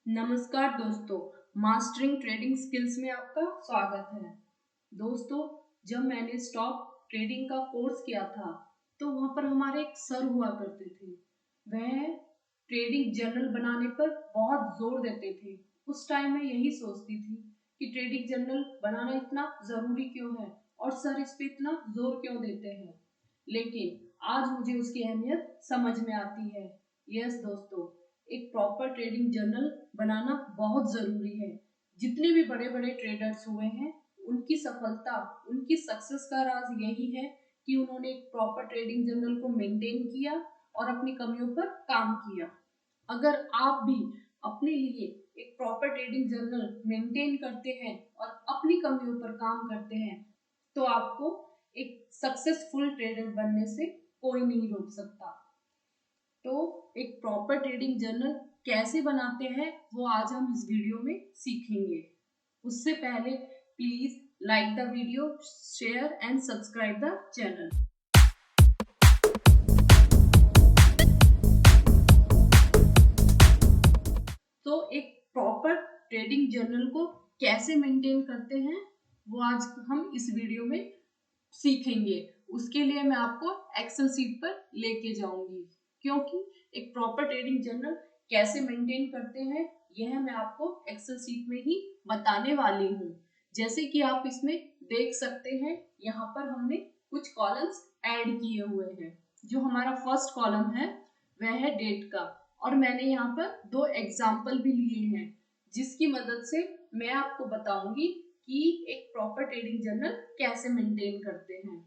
नमस्कार दोस्तों, mastering trading skills में आपका स्वागत है। दोस्तों, जब मैंने स्टॉक ट्रेडिंग का कोर्स किया था तो वहाँ पर हमारे एक सर हुआ करते थे। वह ट्रेडिंग जर्नल बनाने पर बहुत जोर देते थे। उस टाइम मैं यही सोचती थी कि ट्रेडिंग जर्नल बनाना इतना ज़रूरी क्यों है और सर इस पे इतना जोर क्यों देते हैं। लेकिन आज मुझे उसकी अहमियत समझ में आती है। यस दोस्तों, एक प्रॉपर ट्रेडिंग जर्नल बनाना बहुत जरूरी है। जितने भी बड़े बड़े ट्रेडर्स हुए हैं, उनकी सफलता, उनकी सक्सेस का राज यही है कि उन्होंने एक प्रॉपर ट्रेडिंग जर्नल को मेंटेन किया और अपनी कमियों पर काम किया। अगर आप भी अपने लिए एक प्रॉपर ट्रेडिंग जर्नल मेंटेन करते हैं और अपनी कमियों पर काम करते हैं तो आपको एक सक्सेसफुल ट्रेडर बनने से कोई नहीं रोक सकता। तो एक प्रॉपर ट्रेडिंग जर्नल कैसे बनाते हैं वो आज हम इस वीडियो में सीखेंगे। उससे पहले please like the video, share and subscribe the channel. तो एक प्रॉपर ट्रेडिंग जर्नल को कैसे मेंटेन करते हैं वो आज हम इस वीडियो में सीखेंगे। उसके लिए मैं आपको एक्सेल सीट पर लेके जाऊंगी, क्योंकि एक प्रॉपर ट्रेडिंग जर्नल कैसे मेंटेन करते हैं यह मैं आपको एक्सेल सीट में ही बताने वाली हूँ। जैसे कि आप इसमें देख सकते हैं, यहाँ पर हमने कुछ कॉलम्स ऐड किए हुए हैं। जो हमारा फर्स्ट कॉलम है वह है डेट का, और मैंने यहाँ पर दो एग्जाम्पल भी लिए हैं जिसकी मदद से मैं आपको बताऊंगी कि एक प्रॉपर ट्रेडिंग जर्नल कैसे मेंटेन करते हैं।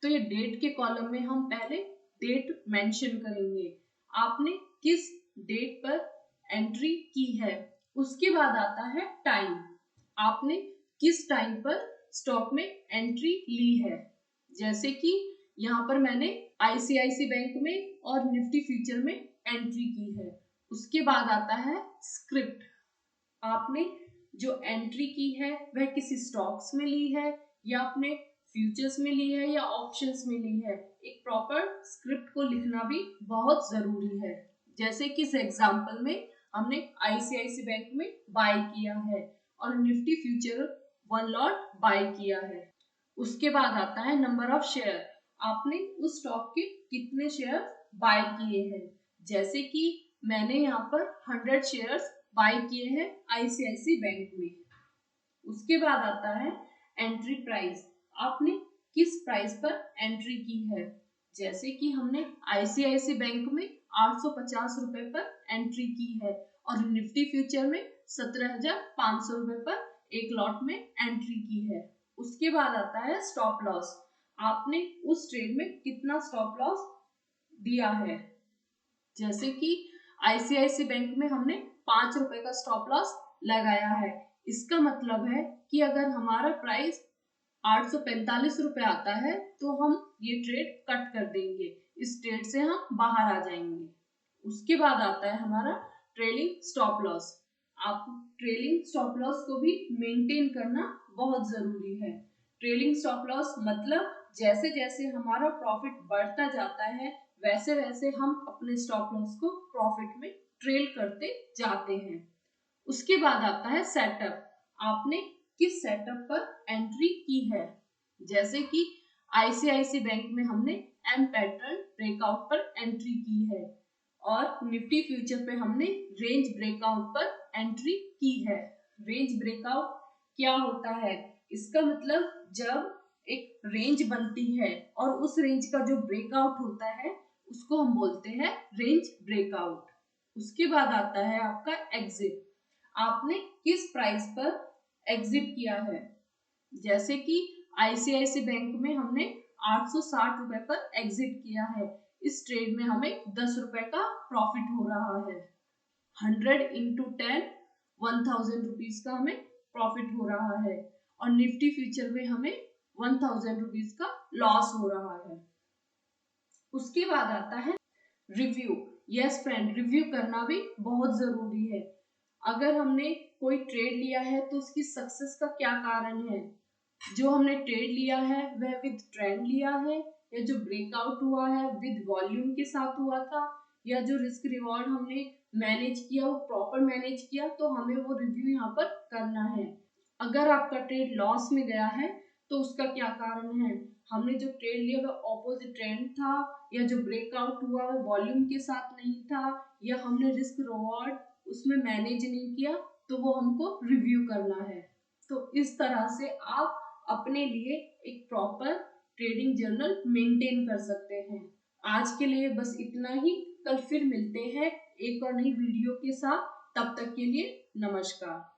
तो ये डेट के कॉलम में हम पहले डेट मेंशन करेंगे, आपने किस डेट पर एंट्री की है। उसके बाद आता है टाइम, आपने किस टाइम पर स्टॉक में एंट्री ली है। जैसे कि यहाँ पर मैंने आईसीआईसी बैंक में और निफ्टी फ्यूचर में एंट्री की है। उसके बाद आता है स्क्रिप्ट, आपने जो एंट्री की है वह किसी स्टॉक्स में ली है या आपने फ्यूचर्स में ली है या ऑप्शंस में ली है। एक प्रॉपर स्क्रिप्ट को लिखना भी बहुत जरूरी है। जैसे कि इस एग्जांपल में हमने आईसीआईसी बैंक में बाय किया है और निफ्टी फ्यूचर 1 लॉट बाय किया है। उसके बाद आता है नंबर ऑफ शेयर, आपने उस स्टॉक के कितने शेयर बाय किए हैं। जैसे कि मैंने यहाँ पर 100 शेयर्स बाय किए हैं आईसीआईसी बैंक में। उसके बाद आता है एंट्री प्राइस, आपने किस प्राइस पर एंट्री की है। जैसे कि हमने आईसीआईसी बैंक में 850 रुपए पर एंट्री की है और निफ्टी फ्यूचर में 17,500 रुपए पर एक लॉट में एंट्री की है। उसके बाद आता है स्टॉप लॉस, आपने उस ट्रेड में कितना स्टॉप लॉस दिया है। जैसे कि आईसीआईसी बैंक में हमने 5 रुपए का स्टॉप लॉस लगाया है। इसका मतलब है कि अगर हमारा प्राइस 845 रुपए आता है तो हम ये ट्रेड कट कर देंगे, इस ट्रेड से हम बाहर आ जाएंगे। उसके बाद आता है हमारा ट्रेलिंग स्टॉप लॉस, आप ट्रेलिंग स्टॉप लॉस को भी मेंटेन करना बहुत जरूरी है। ट्रेलिंग स्टॉप लॉस मतलब जैसे जैसे हमारा प्रॉफिट बढ़ता जाता है वैसे वैसे हम अपने स्टॉप लॉस को प्रॉफिट में ट्रेल करते जाते हैं। उसके बाद आता है सेटअप, आपने किस सेटअप पर एंट्री की है। जैसे कि आईसीआईसी बैंक में हमने एम पैटर्न ब्रेकआउट पर एंट्री की है और निफ्टी फ्यूचर पे हमने रेंज ब्रेकआउट पर एंट्री की है। रेंज ब्रेकआउट क्या होता है, इसका मतलब जब एक रेंज बनती है और उस रेंज का जो ब्रेकआउट होता है उसको हम बोलते हैं रेंज ब्रेकआउट। उसके बाद आता है आपका एग्जिट, आपने किस प्राइस पर एग्जिट किया है। जैसे कि आईसीआईसी बैंक में हमने 860 रुपए पर एग्जिट किया है, इस ट्रेड में हमें 10 रुपए का प्रॉफिट हो रहा है। 100 इंटू 10 1000 रुपीज का हमें प्रॉफिट हो रहा है और निफ्टी फ्यूचर में हमें 1000 रुपीज का लॉस हो रहा है। उसके बाद आता है रिव्यू। यस फ्रेंड, रिव्यू करना भी बहुत जरूरी है। अगर हमने कोई ट्रेड लिया है तो उसकी सक्सेस का क्या कारण है। जो हमने ट्रेड लिया है वह विद ट्रेंड लिया है या जो ब्रेकआउट हुआ है विद वॉल्यूम के साथ हुआ था, या जो रिस्क रिवॉर्ड हमने मैनेज किया, वो प्रॉपर मैनेज किया, तो हमें वो रिव्यू यहाँ पर करना है। अगर आपका ट्रेड लॉस में गया है तो उसका क्या कारण है, हमने जो ट्रेड लिया वह ऑपोजिट ट्रेंड था, या जो ब्रेकआउट हुआ वह वॉल्यूम के साथ नहीं था, या हमने रिस्क रिवॉर्ड उसमें मैनेज नहीं किया, तो वो हमको रिव्यू करना है। तो इस तरह से आप अपने लिए एक प्रॉपर ट्रेडिंग जर्नल मेंटेन कर सकते हैं। आज के लिए बस इतना ही, कल फिर मिलते हैं एक और नई वीडियो के साथ। तब तक के लिए नमस्कार।